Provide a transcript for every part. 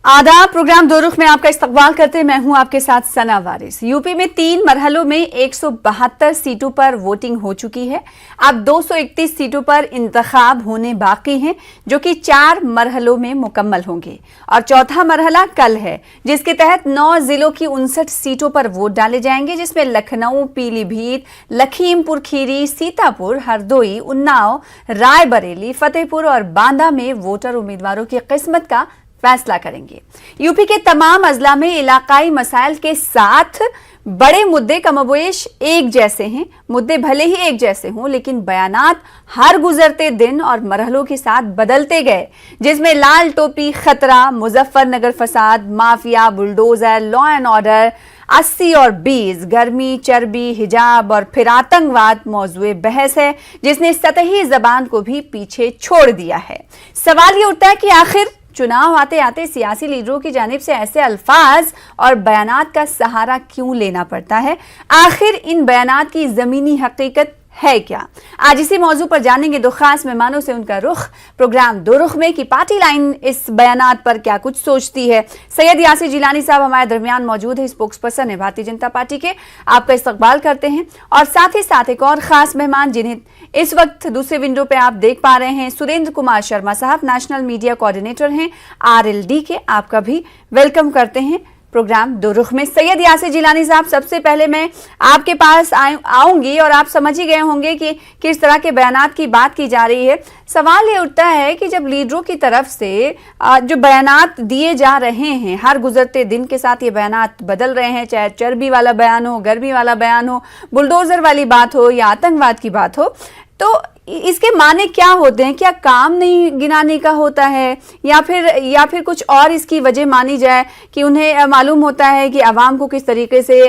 आदाब। प्रोग्राम दो रुख में आपका इस्तकबाल करते मैं हूं आपके साथ सना वारिस। यूपी में 3 मरहलों में 172 सीटों पर वोटिंग हो चुकी है। अब 231 सीटों पर इंतखाब होने बाकी हैं, जो कि 4 मरहलों में मुकम्मल होंगे और चौथा मरहला कल है, जिसके तहत 9 जिलों की 59 सीटों पर वोट डाले जाएंगे, जिसमें लखनऊ, पीलीभीत, लखीमपुर खीरी, सीतापुर, हरदोई, उन्नाव, रायबरेली, फतेहपुर और बांदा में वोटर उम्मीदवारों की किस्मत का फैसला करेंगे। यूपी के तमाम अजला में इलाकाई मसाइल के साथ बड़े मुद्दे कमोबेश एक जैसे हैं। मुद्दे भले ही एक जैसे हों, लेकिन बयानात हर गुजरते दिन और मरहलों के साथ बदलते गए, जिसमें लाल टोपी खतरा, मुजफ्फरनगर फसाद, mafia, bulldozer, law and order, 80 और 20, गर्मी, चर्बी, हिजाब और फिर आतंकवाद मौजूए बहस है, जिसने सतही जबान को भी पीछे छोड़ दिया है। सवाल ये उठता है कि आखिर चुनाव आते आते सियासी लीडरों की जानिब से ऐसे अल्फाज और बयानात का सहारा क्यों लेना पड़ता है? आखिर इन बयानात की जमीनी हकीकत है क्या? आज इसी मौजू पर जानेंगे दो खास मेहमानों से उनका रुख प्रोग्राम दो रुख में कि पार्टी लाइन इस बयानात पर क्या कुछ सोचती है। सैयद यासिर जिलानी साहब हमारे दरमियान मौजूद है, स्पोक्स पर्सन है भारतीय जनता पार्टी के, आपका इस्तकबाल करते हैं। और साथ ही साथ एक और खास मेहमान जिन्हें इस वक्त दूसरे विंडो पे आप देख पा रहे हैं, सुरेंद्र कुमार शर्मा साहब नेशनल मीडिया कोऑर्डिनेटर हैं RLD के, आपका भी वेलकम करते हैं प्रोग्राम दो रुख में। सैयद यासिर जिलानी साहब, सबसे पहले मैं आपके पास आऊंगी और आप समझ ही गए होंगे कि किस तरह के बयानात की बात की जा रही है। सवाल ये उठता है कि जब लीडरों की तरफ से जो बयानात दिए जा रहे हैं, हर गुजरते दिन के साथ ये बयानात बदल रहे हैं, चाहे चर्बी वाला बयान हो, गर्मी वाला बयान हो, बुलडोजर वाली बात हो या आतंकवाद की बात हो, तो इसके माने क्या होते हैं? क्या काम नहीं गिनाने का होता है या फिर कुछ और इसकी वजह मानी जाए कि उन्हें मालूम होता है कि आवाम को किस तरीके से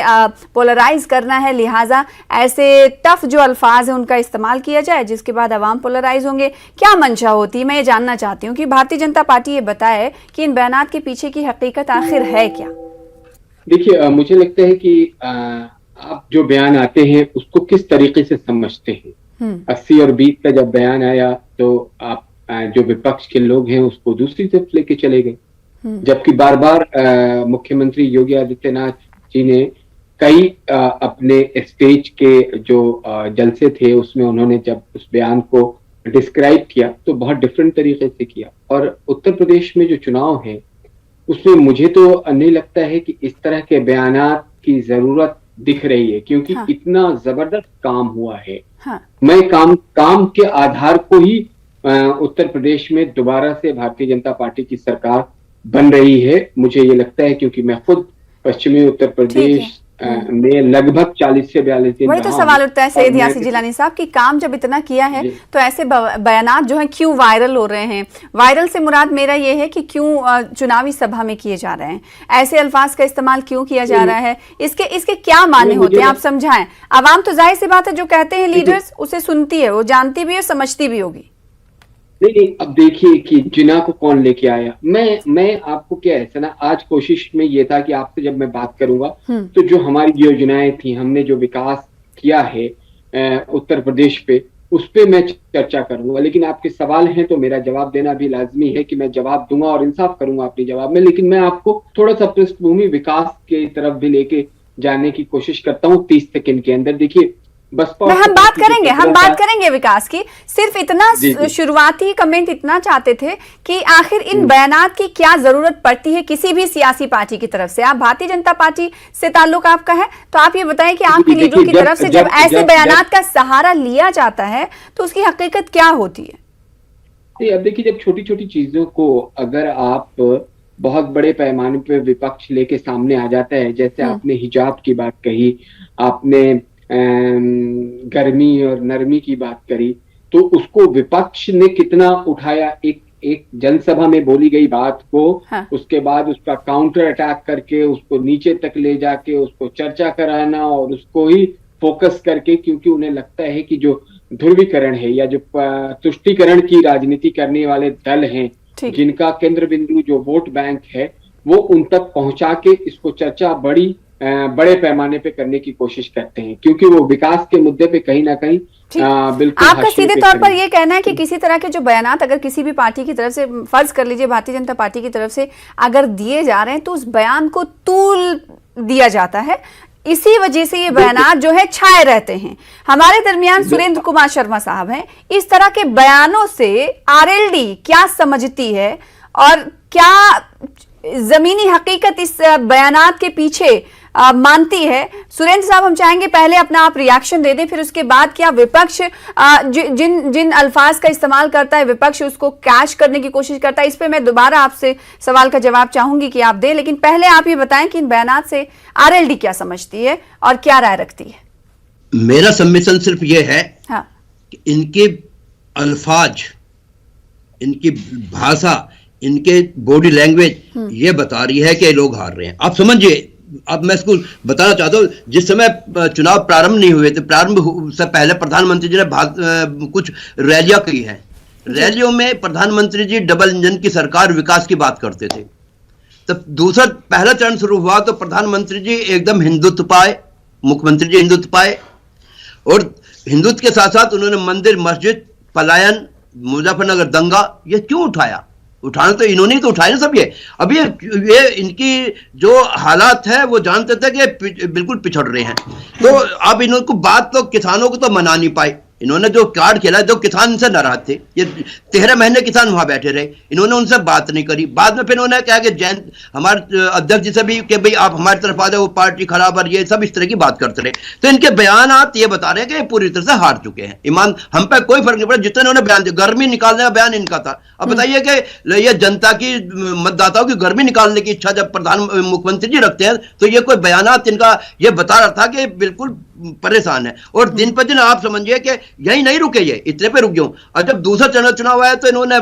पोलराइज करना है, लिहाजा ऐसे टफ जो अल्फाज हैं उनका इस्तेमाल किया जाए जिसके बाद आवाम पोलराइज होंगे? क्या मंशा होती है? मैं ये जानना चाहती हूँ कि भारतीय जनता पार्टी ये बताए कि इन बयानात के पीछे की हकीकत आखिर है क्या? देखिए, मुझे लगता है कि आप जो बयान आते हैं उसको किस तरीके से समझते हैं। 80 और 20 का जब बयान आया तो आप जो विपक्ष के लोग हैं उसको दूसरी तरफ लेके चले गए, जबकि बार बार मुख्यमंत्री योगी आदित्यनाथ जी ने कई अपने स्टेज के जो जलसे थे उसमें उन्होंने जब उस बयान को डिस्क्राइब किया तो बहुत डिफरेंट तरीके से किया। और उत्तर प्रदेश में जो चुनाव है उसमें मुझे तो नहीं लगता है कि इस तरह के बयानात की जरूरत दिख रही है, क्योंकि इतना जबरदस्त काम हुआ है। मैं काम के आधार को ही उत्तर प्रदेश में दोबारा से भारतीय जनता पार्टी की सरकार बन रही है, मुझे ये लगता है, क्योंकि मैं खुद पश्चिमी उत्तर प्रदेश में लगभग 40 से 42 दिन। वही तो सवाल उठता है सैयद यासिर जिलानी साहब कि काम जब इतना किया है तो ऐसे बयानात जो हैं क्यों वायरल हो रहे हैं? वायरल से मुराद मेरा ये है कि क्यों चुनावी सभा में किए जा रहे हैं, ऐसे अल्फाज का इस्तेमाल क्यों किया जा रहा है? इसके क्या माने होते हैं, आप समझाएं। आवाम तो जाहिर सी बात है जो कहते हैं लीडर्स उसे सुनती है, वो जानती भी है, समझती भी होगी। नहीं, अब देखिए कि जिना को कौन लेके आया। मैं आपको क्या है सना, आज कोशिश में ये था कि आपसे जब मैं बात करूंगा तो जो हमारी योजनाएं थी, हमने जो विकास किया है उत्तर प्रदेश पे, उस पे मैं चर्चा करूंगा। लेकिन आपके सवाल हैं तो मेरा जवाब देना भी लाजमी है कि मैं जवाब दूंगा और इंसाफ करूंगा अपने जवाब में। लेकिन मैं आपको थोड़ा सा पृष्ठभूमि विकास की तरफ भी लेके जाने की कोशिश करता हूँ 30 सेकंड के अंदर। देखिए, हम बात करेंगे विकास की। सिर्फ इतना शुरुआती कमेंट इतना चाहते थे कि आखिर इन बयानात की क्या जरूरत पड़ती है किसी भी सियासी पार्टी की तरफ से? आप भारतीय जनता पार्टी से ताल्लुक आपका है तो आप ये बताएं कि आपके लीडरों की तरफ से जब ऐसे बयानात का सहारा लिया जाता है तो उसकी हकीकत क्या होती है? अब देखिए, जब छोटी छोटी चीजों को अगर आप बहुत बड़े पैमाने पे विपक्ष लेके सामने आ जाता है, जैसे आपने हिजाब की बात कही, आपने गर्मी और नरमी की बात करी, तो उसको विपक्ष ने कितना उठाया। एक जनसभा में बोली गई बात को उसके बाद उसका काउंटर अटैक करके उसको नीचे तक ले जाके उसको चर्चा कराना और उसको ही फोकस करके, क्योंकि उन्हें लगता है कि जो ध्रुवीकरण है या जो तुष्टीकरण की राजनीति करने वाले दल हैं, जिनका केंद्र बिंदु जो वोट बैंक है, वो उन तक पहुंचा के इसको चर्चा बड़े पैमाने पे करने की कोशिश करते हैं, क्योंकि वो विकास के मुद्दे पे कहीं ना कहीं बिल्कुल आपका सीधे पे तौर पर खड़ी। यह कहना है कि किसी तरह के जो बयानात अगर किसी भी पार्टी की तरफ से, फर्ज कर लीजिए भारतीय जनता पार्टी की तरफ से अगर दिए जा रहे हैं, तो उस बयान को तूल दिया जाता है, इसी वजह से ये बयानात जो है छाए रहते हैं। हमारे दरमियान सुरेंद्र कुमार शर्मा साहब हैं। इस तरह के बयानों से आरएलडी क्या समझती है और क्या जमीनी हकीकत इस बयानात के पीछे मानती है? सुरेंद्र साहब, हम चाहेंगे पहले अपना आप रिएक्शन दे दें, फिर उसके बाद क्या विपक्ष जिन जिन अल्फाज का इस्तेमाल करता है विपक्ष उसको कैश करने की कोशिश करता है, इस पे मैं दोबारा आपसे सवाल का जवाब चाहूंगी कि आप दें, लेकिन पहले आप ये बताएं कि इन बयानात से आरएलडी क्या समझती है और क्या राय रखती है। मेरा सबमिशन सिर्फ ये है कि इनके अल्फाज, इनकी भाषा, इनके बॉडी लैंग्वेज ये बता रही है कि लोग हार रहे हैं। आप समझिए, अब मैं इसको बताना चाहता हूँ, जिस समय चुनाव प्रारंभ नहीं हुए थे, प्रारंभ से पहले प्रधानमंत्री जी ने कुछ रैलियां की हैं। रैलियों में प्रधानमंत्री जी डबल इंजन की सरकार, विकास की बात करते थे। तब दूसरा पहला चरण शुरू हुआ तो प्रधानमंत्री जी एकदम हिंदुत्व पाए, मुख्यमंत्री जी हिंदुत्व पाए, और हिंदुत्व के साथ साथ उन्होंने मंदिर, मस्जिद, पलायन, मुजफ्फरनगर दंगा, ये क्यों उठाया? उठाना तो इन्होंने ही तो उठाया ना सब। ये अब ये इनकी जो हालात है वो जानते थे कि बिल्कुल पिछड़ रहे हैं। तो अब इनको बात तो किसानों को तो मना नहीं पाए। इन्होंने जो कार्ड खेला, जो किसान इनसे नाराज थे, ये 13 महीने किसान वहां बैठे रहे, इन्होंने उनसे बात नहीं करी। बाद में फिर उन्होंने कहा कि जैन हमारे अध्यक्ष जी से भी कि भाई आप हमारी तरफ आ जाओ, वो पार्टी खराब और ये सब इस तरह की बात करते रहे। तो इनके बयान ये बता रहे हैं कि पूरी तरह से हार चुके हैं। ईमान हम पे कोई फर्क नहीं पड़ा, जितने उन्होंने बयान दिया, गर्मी निकालने का बयान इनका था। अब बताइए कि ये जनता की, मतदाताओं की गर्मी निकालने की इच्छा जब मुख्यमंत्री जी रखते हैं, तो ये कोई बयानात इनका ये बता रहा था कि बिल्कुल परेशान है। और दिन पर दिन आप समझिए कि यही नहीं रुके, ये इतने पे रुक गए। और जब दूसरा चुनाव आया तो इन्होंने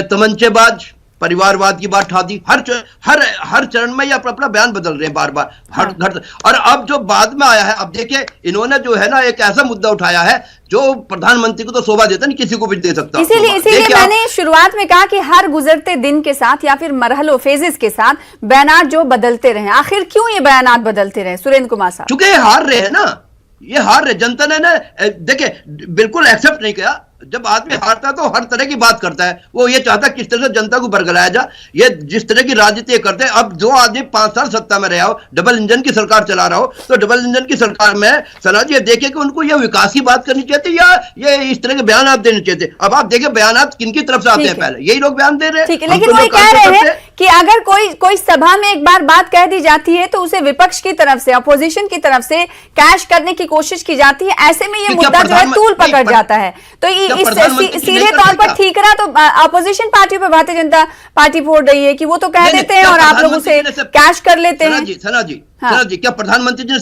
तमंचेबाज, परिवारवाद की बात उठा दी। हर चरण में ये अपना बयान बदल रहे हैं बार बार, हर घर। और अब जो बाद में आया है, अब देखिए इन्होंने जो है ना एक ऐसा मुद्दा उठाया है जो प्रधानमंत्री को तो शोभा देता नहीं, किसी को भी दे सकता। इसीलिए मैंने शुरुआत में कहा कि हर गुजरते दिन के साथ या फिर मरहलों, फेजेस के साथ बयानात जो बदलते रहे। आखिर क्यों ये बयानात बदलते रहे सुरेंद्र कुमार साहब? चूंकि ये हार रहे हैं ना, ये हार रहे। जनता ने ना देखिए बिल्कुल एक्सेप्ट नहीं किया। जब आदमी हारता है तो हर तरह की बात करता है, वो ये चाहता है किस तरह से जनता को बरगलाया जा। ये जिस तरह की राजनीति करते हैं, अब जो आदमी 5 साल सत्ता में रहा हो, डबल इंजन की सरकार चला रहा हो, तो डबल इंजन की सरकार में सना जी देखे कि उनको ये विकास की बात करनी चाहिए या ये इस तरह के बयान आप देने चाहिए। अब आप देखिए बयान किनकी तरफ से आते हैं, पहले यही लोग बयान दे रहे हैं। ठीक है, लेकिन वो कह रहे हैं कि अगर कोई सभा में एक बार बात कह दी जाती है तो उसे विपक्ष की तरफ से, अपोजिशन की तरफ से कैश करने की कोशिश की जाती है। ऐसे में ये मुद्दा जो है तूल पकड़ जाता है। तो सीधे तौर पर ठीक रहा तो अपोजिशन पार्टी पे भारतीय जनता पार्टी फोड़ रही है कि वो तो कह देते हैं और आप लोग उसे कैश कर लेते हैं। सना जी, क्या प्रधानमंत्री जी ने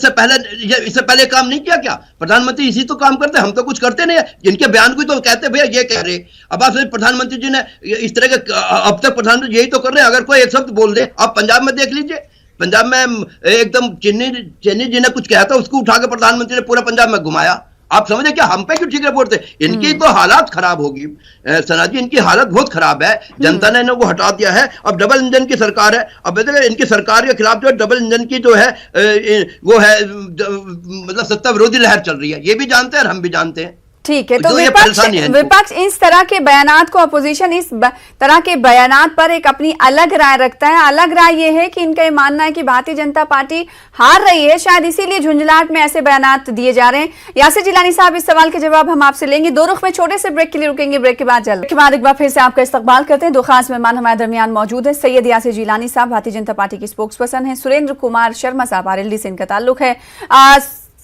इससे पहले काम नहीं किया? क्या प्रधानमंत्री इसी तो काम करते हैं, हम तो कुछ करते नहीं है। जिनके बयान को तो कहते भैया ये कह रहे। अब आप प्रधानमंत्री जी ने इस तरह के, अब तक प्रधानमंत्री यही तो कर रहे हैं। अगर कोई एक शब्द बोल दे, आप पंजाब में देख लीजिए, पंजाब में एकदम चन्नी जी ने कुछ कहा था, उसको उठा के प्रधानमंत्री ने पूरा पंजाब में घुमाया। आप समझे क्या हम पे क्यों ठीक रिपोर्ट थे? इनकी तो हालात खराब होगी सना जी, इनकी हालत बहुत खराब है। जनता ने इनको हटा दिया है। अब डबल इंजन की सरकार है। अब इनकी सरकार के खिलाफ जो डबल इंजन की जो है वो है, मतलब सत्ता विरोधी लहर चल रही है, ये भी जानते हैं और हम भी जानते हैं। ठीक है, तो विपक्ष इस तरह के बयानात को, अपोजिशन इस तरह के बयानात पर एक अपनी अलग राय रखता है। अलग राय यह है कि इनका ये मानना है कि भारतीय जनता पार्टी हार रही है, शायद इसीलिए झुंझलाहट में ऐसे बयानात दिए जा रहे हैं। यासिर जिलानी साहब, इस सवाल के जवाब हम आपसे लेंगे। दो रुख में छोटे से ब्रेक के लिए रुकेंगे, ब्रेक के बाद एक बार फिर से आपका इस्तकबाल करते हैं। दो खास मेहमान हमारे दरमियान मौजूद है। सैयद यासिर जिलानी साहब भारतीय जनता पार्टी की स्पोक्स पर्सन है, सुरेंद्र कुमार शर्मा साहब आरएलडी से इनका ताल्लुक है।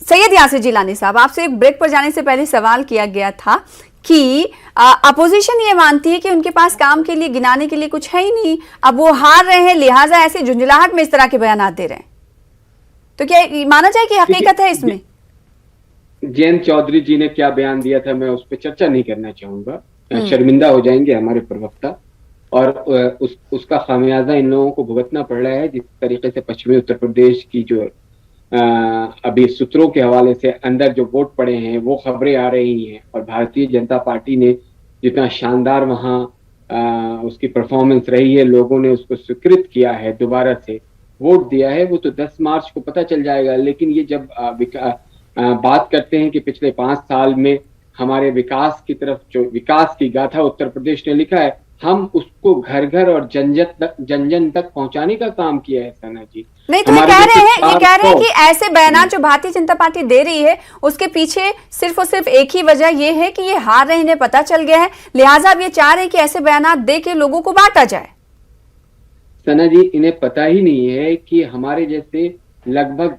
सैयद यासिर जिलानी साहब, आपसे ब्रेक पर जाने से पहले सवाल किया गया था कि अपोजिशन ये मानती है कि उनके पास काम के लिए, गिनाने के लिए कुछ है ही नहीं, अब वो हार रहे हैं, लिहाजा ऐसे झुंझलाहट में इस तरह के बयान दे रहे हैं। तो क्या माना जाए कि हकीकत है इसमें? जयंत चौधरी जी ने क्या बयान दिया था, मैं उस पर चर्चा नहीं करना चाहूंगा। शर्मिंदा हो जाएंगे हमारे प्रवक्ता, और उसका खामियाजा इन लोगों को भुगतना पड़ रहा है। जिस तरीके से पश्चिमी उत्तर प्रदेश की जो अभी सूत्रों के हवाले से अंदर जो वोट पड़े हैं वो खबरें आ रही हैं, और भारतीय जनता पार्टी ने जितना शानदार वहाँ उसकी परफॉर्मेंस रही है, लोगों ने उसको स्वीकृत किया है, दोबारा से वोट दिया है, वो तो 10 मार्च को पता चल जाएगा। लेकिन ये जब बात करते हैं कि पिछले 5 साल में हमारे विकास की तरफ, जो विकास की गाथा उत्तर प्रदेश ने लिखा है, हम उसको घर घर और जन जन तक पहुंचाने का काम किया है सना जी। नहीं तो ये कह रहे हैं कि ऐसे बयान जो भारतीय जनता पार्टी दे रही है उसके पीछे सिर्फ और सिर्फ एक ही वजह ये है कि ये हार रहे, इन्हें पता चल गया है, लिहाजा अब ये चाह रहे हैं कि ऐसे बयान दे के लोगों को बांटा जाए। सना जी, इन्हें पता ही नहीं है कि हमारे जैसे लगभग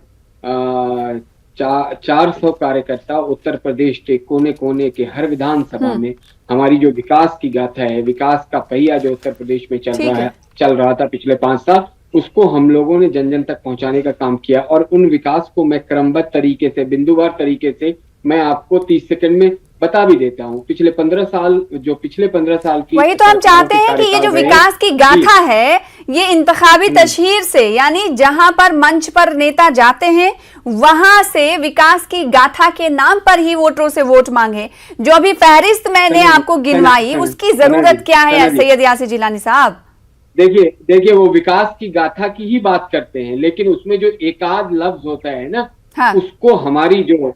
400 कार्यकर्ता उत्तर प्रदेश के कोने कोने के हर विधानसभा में हमारी जो विकास की गाथा है, विकास का पहिया जो उत्तर प्रदेश में चल रहा था पिछले 5 साल, उसको हम लोगों ने जन जन तक पहुंचाने का काम किया। और उन विकास को मैं क्रमबद्ध तरीके से, बिंदुवार तरीके से मैं आपको 30 सेकंड में बता भी देता हूँ। पिछले 15 साल की, वही तो हम चाहते हैं कि ये जो विकास की गाथा है ये इंतखाबी तशहीर से, यानी जहां पर मंच पर नेता जाते हैं वहां से विकास की गाथा के नाम पर ही वोटरों से वोट मांगे। जो अभी फहरिस्त मैंने आपको गिनवाई उसकी जरूरत क्या है सैयद यासिर जिलानी साहब? देखिए वो विकास की गाथा की ही बात करते हैं, लेकिन उसमें जो एकाध लफ्ज होता है ना, हाँ। उसको हमारी जो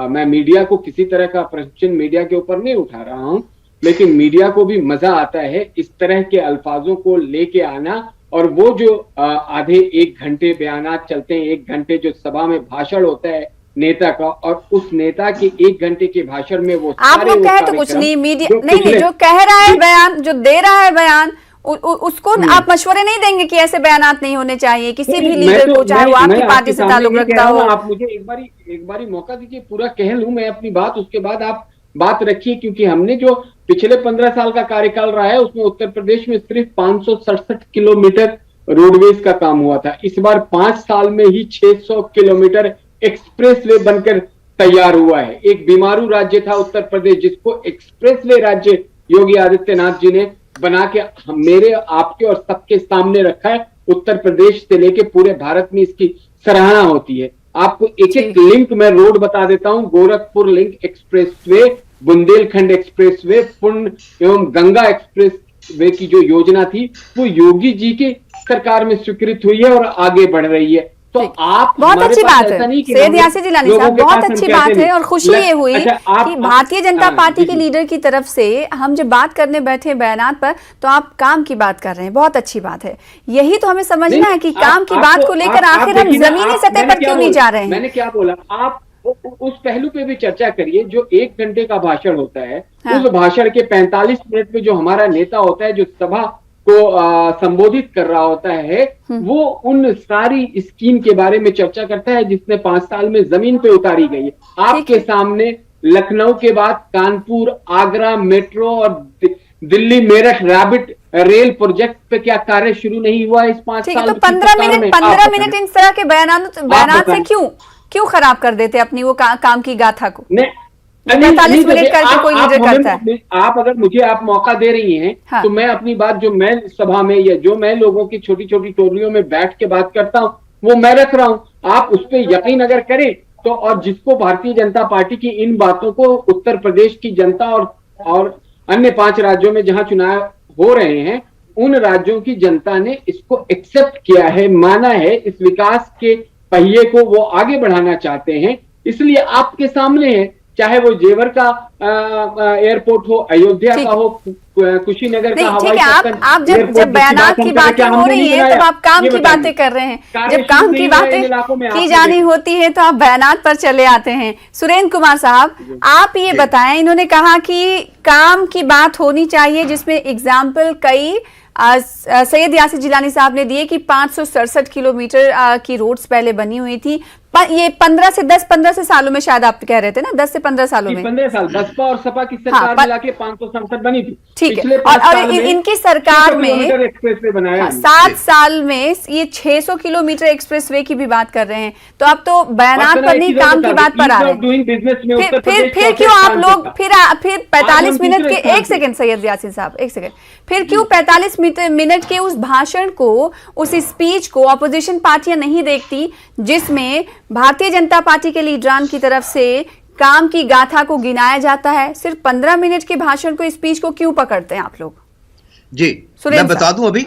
मैं मीडिया को किसी तरह का प्रश्न मीडिया के ऊपर नहीं उठा रहा हूं, लेकिन मीडिया को भी मजा आता है इस तरह के अल्फाजों को लेके आना। और वो जो आधे 1 घंटे बयानात चलते हैं, 1 घंटे जो सभा में भाषण होता है नेता का, और उस नेता के 1 घंटे के भाषण में वो आप लोग कहे तो कुछ नहीं, मीडिया नहीं जो कह रहा है बयान, जो दे रहा है बयान, उसको आप मशवरे नहीं देंगे कि ऐसे बयानात नहीं होने चाहिए किसी भी लीडर को, चाहे वो आपकी पार्टी से ताल्लुक रखता हो? आप मुझे एक बारी मौका दीजिए, पूरा कह लूं मैं अपनी बात, उसके बाद आप बात रखिए। क्योंकि हमने जो पिछले 15 साल का कार्यकाल रहा है उसमें उत्तर प्रदेश में सिर्फ 567 किलोमीटर रोडवेज का काम हुआ था। इस बार 5 साल में ही 600 किलोमीटर एक्सप्रेसवे बनकर तैयार हुआ है। एक बीमारू राज्य था उत्तर प्रदेश, जिसको एक्सप्रेसवे राज्य योगी आदित्यनाथ जी ने बना के मेरे, आपके और सबके सामने रखा है। उत्तर प्रदेश से लेके पूरे भारत में इसकी सराहना होती है। आपको एक एक लिंक मैं रोड बता देता हूं। Gorakhpur link expressway, Bundelkhand expressway, पुण्य एवं गंगा एक्सप्रेसवे की जो योजना थी वो योगी जी की सरकार में स्वीकृत हुई है और आगे बढ़ रही है। तो आप, बहुत अच्छी बात है सैयद यासिर जिलानी साहब, बहुत अच्छी बात है। और खुशी ये हुई कि भारतीय जनता पार्टी के लीडर की तरफ से हम जब बात करने बैठे बयानात पर तो आप काम की बात कर रहे हैं, बहुत अच्छी बात है। यही तो हमें समझना है कि काम की बात को लेकर आखिर हम जमीनी सतह पर क्यों नहीं जा रहे हैं? मैंने क्या बोला, आप उस पहलू पे भी चर्चा करिए। जो 1 घंटे का भाषण होता है, उस भाषण के 45 मिनट में जो हमारा नेता होता है, जो सभा को संबोधित कर रहा होता है, वो उन सारी स्कीम के बारे में चर्चा करता है जिसने 5 साल में जमीन पे उतारी गई है। आपके सामने लखनऊ के बाद कानपुर, आगरा मेट्रो और Delhi Meerut rapid rail project पे क्या कार्य शुरू नहीं हुआ इस 5 साल? तो 15 मिनट इन तरह के बयानात से क्यों खराब कर देते अपनी वो काम की गाथा को? 45 मिनट करके कोई लीडर करता है। आप अगर मुझे आप मौका दे रही हैं, हाँ। तो मैं अपनी बात जो मैं सभा में या जो मैं लोगों की छोटी छोटी टोलियों में बैठ के बात करता हूं वो मैं रख रहा हूं। आप उस पर यकीन अगर करें तो, और जिसको भारतीय जनता पार्टी की इन बातों को उत्तर प्रदेश की जनता और अन्य 5 राज्यों में जहां चुनाव हो रहे हैं, उन राज्यों की जनता ने इसको एक्सेप्ट किया है, माना है। इस विकास के पहिए को वो आगे बढ़ाना चाहते हैं, इसलिए आपके सामने है। चाहे वो जेवर का एयरपोर्ट हो, अयोध्या का हो, कुशीनगर का हवाई अड्डा। आप जब बयानात की बातें हो रही है तब आप काम की बातें कर रहे हैं। जब काम की बातें की जानी होती है तो आप बयानात पर चले आते हैं। सुरेंद्र कुमार साहब, आप ये बताएं, इन्होंने कहा कि काम की बात होनी चाहिए जिसमें एग्जाम्पल कई सैयद यासिर जिलानी साहब ने दिए कि 567 किलोमीटर की रोड्स पहले बनी हुई थी। ये 15 से सालों में, शायद आप कह रहे थे ना 10 से 15 सालों में, 15 साल बसपा और सपा की सरकार मिला के 567 बनी थी। ठीक है, और इनकी सरकार में एक्सप्रेसवे बनाया। 7 साल में ये 600 किलोमीटर एक्सप्रेसवे की भी बात कर रहे हैं। तो आप तो बयानात पर नहीं, काम की बात पर आ रहे हैं। फिर क्यों आप लोग फिर 45 मिनट के, एक सेकंड सैयद यासिर साहब, एक सेकंड, फिर क्यों 45 मिनट के उस भाषण को, उस स्पीच को अपोजिशन पार्टियां नहीं देखती जिसमें भारतीय जनता पार्टी के लीडरान की तरफ से काम की गाथा को गिनाया जाता है? सिर्फ 15 मिनट के भाषण को, स्पीच को क्यों पकड़ते हैं आप लोग? जी मैं बता दूं, अभी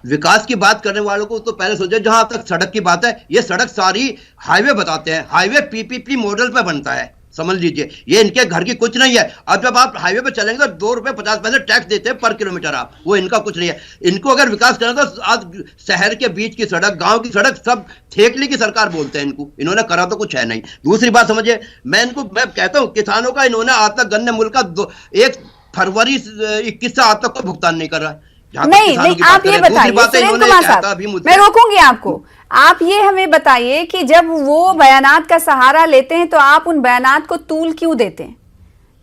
विकास की बात करने वालों को तो पहले सोचे, जहां तक सड़क की बात है, ये सड़क सारी हाईवे बताते हैं, हाईवे पीपीपी मॉडल पे बनता है। समझ लीजिए, ये इनके घर की कुछ नहीं है। अब जब आप हाईवे पे चलेंगे तो 2 रुपए 50 पैसे टैक्स देते हैं पर किलोमीटर आप, वो इनका कुछ नहीं है। इनको अगर विकास करना तो आज शहर के बीच की सड़क, गांव की सड़क सब ठेकली की सरकार बोलते हैं इनको, इन्होंने करा तो कुछ है नहीं। दूसरी बात समझिए, मैं कहता हूं किसानों का इन्होंने आज तक गन्ने मूल्य का 1 फरवरी 21 से आज तक कोई भुगतान नहीं कर रहा है। नहीं, आप ये बताइए सुरेंद्र कुमार साहब, मैं रोकूंगी आपको, आप ये हमें बताइए कि जब वो बयानात का सहारा लेते हैं तो आप उन बयानात को तूल क्यों देते हैं?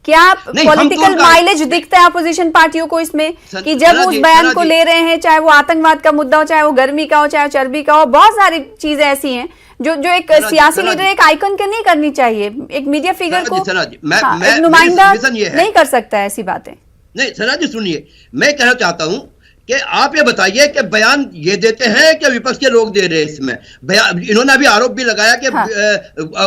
क्या पॉलिटिकल माइलेज दिखता है अपोजिशन पार्टियों को इसमें कि जब उस बयान को ले रहे हैं, चाहे वो आतंकवाद का मुद्दा हो, चाहे वो गर्मी का हो, चाहे चर्बी का हो, बहुत सारी चीजें ऐसी हैं जो एक सियासी लीडर, एक आइकन के नहीं करनी चाहिए, एक मीडिया फिगर को एक नुमाइंदा नहीं कर सकता है ऐसी बातें। नहीं सना जी सुनिए, मैं कहना चाहता हूं कि आप ये बताइए कि बयान ये देते हैं कि विपक्ष के लोग दे रहे हैं इसमें बयान? इन्होंने अभी आरोप भी लगाया कि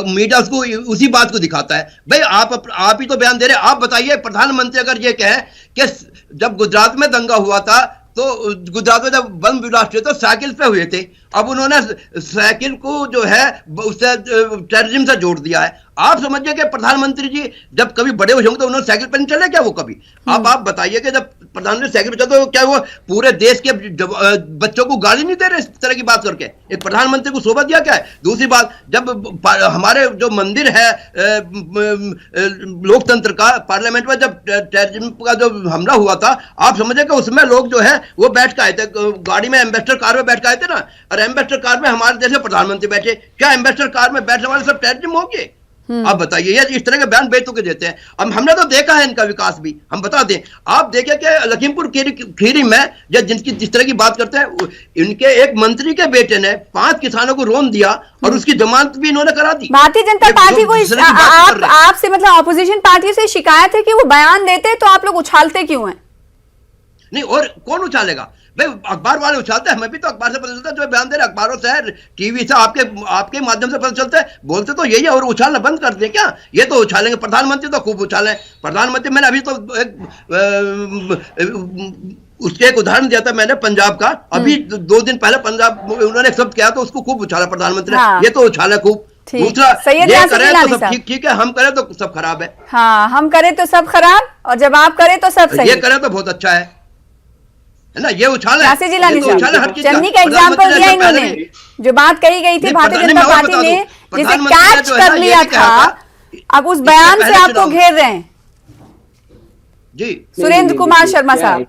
मीडिया उसको उसी बात को दिखाता है। भाई आप ही तो बयान दे रहे हैं। आप बताइए, प्रधानमंत्री अगर ये कहे कि जब गुजरात में दंगा हुआ था तो गुजरात में जब बम ब्लास्ट हुए तो साइकिल पे हुए थे, अब उन्होंने साइकिल को जो है उससे टेररिज्म से जोड़ दिया है। आप समझिए कि प्रधानमंत्री जी जब कभी बड़े होंगे तो उन्होंने साइकिल पर नहीं चले क्या वो कभी? अब आप बताइए कि जब प्रधानमंत्री साइकिल पर चलते तो क्या वो पूरे देश के बच्चों को गाली नहीं दे रहे इस तरह की बात करके? एक प्रधानमंत्री को शोभा दिया क्या है? दूसरी बात, जब हमारे जो मंदिर है लोकतंत्र का, पार्लियामेंट में जब टेररिज्म का जो हमला हुआ था, आप समझिए कि उसमें लोग जो है वो बैठ के आए थे गाड़ी में, एम्बेसडर कार में बैठ के आए थे ना, और एम्बेसडर कार में हमारे देश में प्रधानमंत्री बैठे। क्या एम्बेसडर कार में बैठने वाले सब टेररिज्म हो गए? आप बताइए, ये इस तरह के बयान बेतुके देते हैं। अब हमने तो देखा है इनका विकास भी, हम बता दें, आप देखिए कि लखीमपुर खीरी में जिनकी जिस तरह की बात करते हैं, इनके एक मंत्री के बेटे ने 5 किसानों को लोन दिया और उसकी जमानत भी इन्होंने करा दी। भारतीय जनता पार्टी को आपसे मतलब ऑपोजिशन पार्टी से शिकायत है कि वो बयान देते तो आप लोग उछालते क्यों हैं? नहीं, और कौन उछालेगा भाई? अखबार वाले उछालते हैं, हमें भी तो अखबार से पता चलता है, जो बयान दे रहे अखबारों से, टीवी से, आपके माध्यम से पता चलता है। बोलते तो यही है, और उछालना बंद कर दें क्या? ये तो उछालेंगे, प्रधानमंत्री तो खूब उछाले। प्रधानमंत्री, मैंने अभी तो उसके एक उदाहरण दिया था मैंने पंजाब का, अभी 2 दिन पहले पंजाब उन्होंने एक शब्द किया तो उसको खूब उछाला प्रधानमंत्री ने। ये तो उछाला खूब। दूसरा, ये करें तो सब ठीक है, हम करें तो सब खराब है। हाँ, हम करें तो सब खराब, और जब आप करें तो सब सही। ये करें तो बहुत अच्छा है ना? ये उछाल है, चन्नी का एग्जाम्पल दिया इन्होंने, जो बात कही गई थी भारतीय जनता पार्टी ने जिसे कैच कर लिया था, अब उस बयान से आपको घेर रहे हैं। जी सुरेंद्र कुमार शर्मा साहब,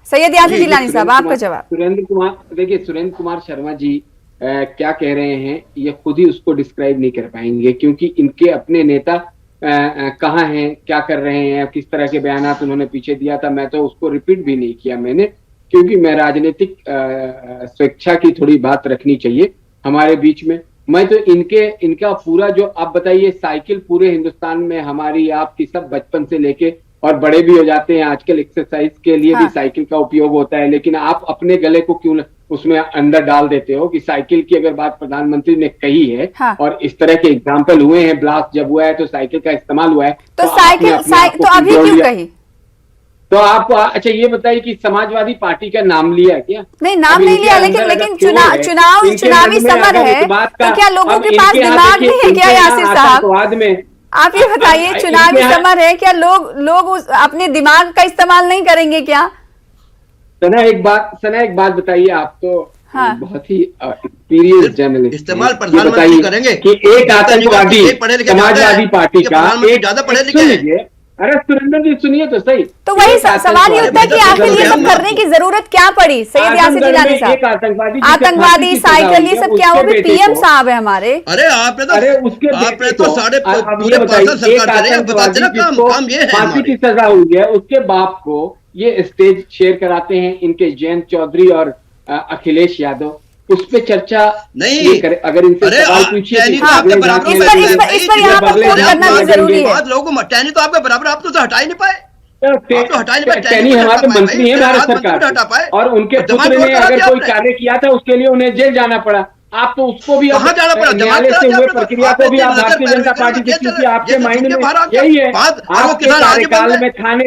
सैयद यासिर जिलानी साहब, आपका जवाब। सुरेंद्र कुमार, देखिए सुरेंद्र कुमार शर्मा जी क्या कह रहे हैं ये खुद ही उसको डिस्क्राइब नहीं कर पाएंगे, क्योंकि इनके अपने नेता कहाँ हैं, क्या कर रहे हैं, किस तरह के बयानात उन्होंने पीछे दिया था, मैं तो उसको रिपीट भी नहीं किया मैंने, क्योंकि मैं राजनीतिक स्वेच्छा की थोड़ी बात रखनी चाहिए हमारे बीच में। मैं तो इनका पूरा जो, आप बताइए, साइकिल पूरे हिंदुस्तान में हमारी आपकी सब बचपन से लेके और बड़े भी हो जाते हैं, आजकल एक्सरसाइज के लिए भी साइकिल का उपयोग होता है, लेकिन आप अपने गले को क्यों उसमें अंदर डाल देते हो कि साइकिल की अगर बात प्रधानमंत्री ने कही है, हाँ। और इस तरह के एग्जाम्पल हुए हैं, ब्लास्ट जब हुआ है तो साइकिल का इस्तेमाल हुआ है, तो साइकिल तो अभी क्यों कही? तो आप अच्छा ये बताइए कि समाजवादी पार्टी का नाम लिया है क्या? नहीं, नाम नहीं लिया, लेकिन चुनावी समर है, तो क्या लोगों के पास दिमाग नहीं है क्या यासिर साहब? आप ये बताइए, चुनावी समर है, क्या लोग अपने दिमाग का इस्तेमाल नहीं करेंगे क्या? सना एक बात बताइए, आप तो हाँ। बहुत ही एक्सपीरियंस जर्नलिस्ट इस्तेमाल प्रधानमंत्री करेंगे कि एक आतंकवादी समाजवादी पार्टी का एक ज्यादा पढ़े लिखे। अरे सुरेंद्र जी सुनिए तो सही, तो वही सवाल ये उठता है कि आखिर ये सब करने की जरूरत क्या पड़ी? सैयद यासिर जिलानी साहब, आतंकवादी साइकिल ये सब क्या? वो भी पीएम साहब है हमारे। अरे आपने तो फांसी की सजा हुई है, उसके बाप को ये स्टेज शेयर कराते हैं इनके जयंत चौधरी और अखिलेश यादव, उस पे चर्चा नहीं करे। अगर इनसे सवाल पूछिए इस पर यहाँ पर कोट करना भी जरूरी है। लोगों को टैनी तो आपके बराबर, आप तो हटा ही नहीं पाए। टैनी हमारे मंत्री हैं भारत सरकार, और उनके पुत्र ने अगर कोई कार्य किया था उसके लिए उन्हें जेल जाना पड़ा, आप तो उसको भी कहाँ जाना पड़ा? न्यायालय से हुए प्रक्रिया को भी आप भारतीय जनता पार्टी से, क्योंकि आपके माइंड में यही है, आपके कार्यकाल में थाने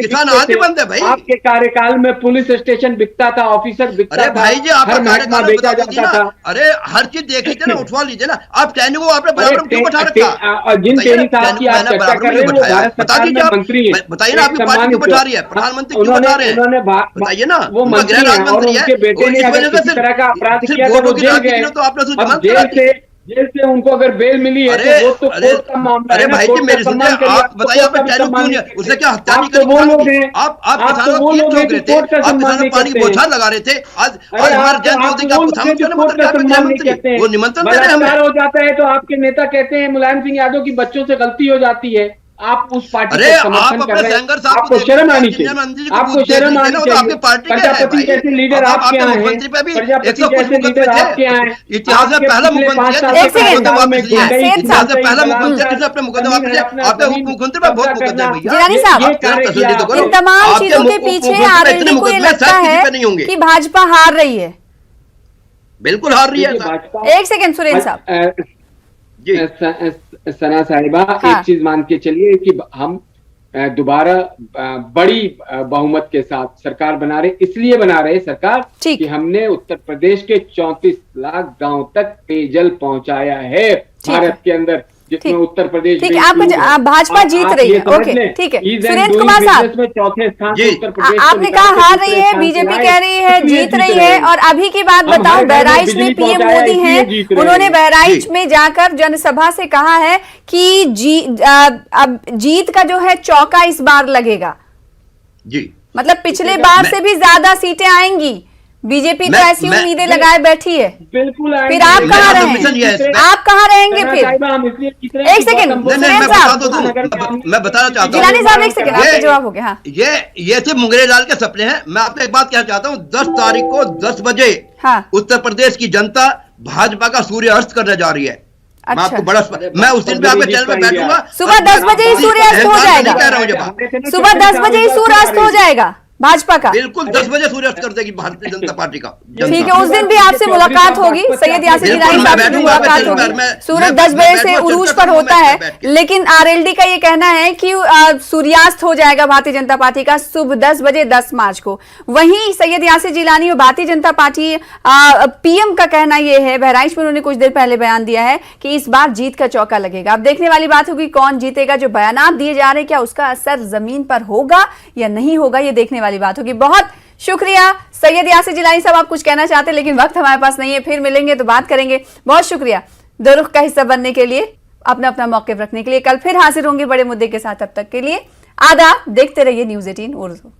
आपके कार्यकाल में पुलिस स्टेशन बिकता था, ऑफिसर बिकता था, भाई जी हर महकमा बेचा जाता था। अरे हर चीज देख लीजिए ना, उठवा लीजिए ना। आप टहनी को आपने बराबर क्यों बैठा रखा? जिन टेनी साहब की आप चर्चा कर रहे हैं वो भारत सरकार में मंत्री है, बताइए ना, आपकी पार्टी क्यों बैठा रही है? प्रधानमंत्री क्यों बैठा रहे हैं? बताइए ना, वो मंत्री है और उनके बेटे ने अगर किसी तरह का अपराध किया तो वो जेल गए। अब जेल से उनको अगर बेल मिली है तो वो तो कोर्ट का मामला है। अरे भाई जी मेरे सुनिए, आप बताइए आप टहनी क्यों नहीं? उसने क्या हत्या नहीं करी? वो लोग हैं, आप किसानों को कीट ठोक रहे थे, आप किसानों पानी की बौछार लगा रहे थे। आज हमारे जयंत चौधरी का प्रधानमंत्री वो निमंत्रण दे रहे हैं हमें। हो जाता है तो आपके नेता कहते हैं मुलायम सिंह यादव की बच्चों से गलती हो जाती है, आप उस पार्टी अरे को समर्थन कर रहे हैं, आपको शर्म आनी चाहिए, आपको शर्म आनी चाहिए। प्रजापति जैसे लीडर आपके यहाँ हैं, प्रजापति जैसे लीडर आपके यहाँ हैं, इतिहास में पहला मुख्यमंत्री अपने मुकदमा आपके उप मुख्यमंत्री पर बहुत मुकदमे भैया। जिलानी साहब, इन तमाम चीजों के पीछे आरएलडी को ये लगता है कि भाजपा हार रही है। बिल्कुल हार रही है। एक सेकंड सुरेंद्र साहब, सना साहिबा, एक चीज मान के चलिए कि हम दोबारा बड़ी बहुमत के साथ सरकार बना रहे, इसलिए बना रहे सरकार कि हमने उत्तर प्रदेश के 34 लाख गांव तक पेयजल पहुंचाया है भारत के अंदर, जिसमें उत्तर प्रदेश ठीक है। आप भाजपा जीत रही है, ओके ठीक है। सुरेंद्र कुमार साहब, चौथे स्थान से उत्तर प्रदेश आपने कहा हार रही है, बीजेपी कह रही है जीत रही है। और अभी की बात बताओ, बहराइच में पीएम मोदी हैं, उन्होंने बहराइच में जाकर जनसभा से कहा है कि अब जीत का जो है चौका इस बार लगेगा जी, मतलब पिछले बार से भी ज्यादा सीटें आएंगी। बीजेपी तो ऐसी उम्मीदें लगाए बैठी है। बिल्कुल, फिर आप कहाँ रहेंगे? आप कहाँ रहेंगे फिर? एक सेकंड सुरेंद्र साहब, मैं बताना चाहता हूँ। जिलानी साहब एक सेकंड, आपका जवाब हो गया। हाँ, ये सिर्फ मुंगेरी लाल के सपने हैं। मैं आपको एक बात कहना चाहता हूँ, 10 तारीख को 10 बजे उत्तर प्रदेश की जनता भाजपा का सूर्यास्त करने जा रही है। मैं आपको बड़ा मैं उस दिन पे आपके चैनल पे बैठूंगा, सुबह 10 बजे ही सूर्यास्त हो जाएगा। सुबह 10 बजे ही सूर्यास्त हो जाएगा भाजपा का, बिल्कुल 10 बजे सूर्यास्त कर देगी भारतीय जनता पार्टी का। ठीक है, उस दिन भी आपसे मुलाकात होगी, सैयद यासिर जिलानी साहब से मुलाकात होगी। सूरज 10 बजे से उरूज पर होता है, लेकिन आरएलडी का ये कहना है कि सूर्यास्त हो जाएगा भारतीय जनता पार्टी का सुबह 10 बजे 10 मार्च को। वहीं सैयद यासिर जिलानी और भारतीय जनता पार्टी पीएम का कहना यह है, बहराइच में उन्होंने कुछ देर पहले बयान दिया है कि इस बार जीत का चौका लगेगा। अब देखने वाली बात होगी कौन जीतेगा। जो बयानात दिए जा रहे हैं क्या उसका असर जमीन पर होगा या नहीं होगा, ये देखने वाली बात होगी। बहुत शुक्रिया सैयद यासिर जिलानी साहब, आप कुछ कहना चाहते हैं लेकिन वक्त हमारे पास नहीं है, फिर मिलेंगे तो बात करेंगे। बहुत शुक्रिया दो रुख का हिस्सा बनने के लिए, अपना अपना मौक़िफ़ रखने के लिए। कल फिर हाजिर होंगे बड़े मुद्दे के साथ, तब तक के लिए आदाब। देखते रहिए न्यूज़ 18 उर्दू।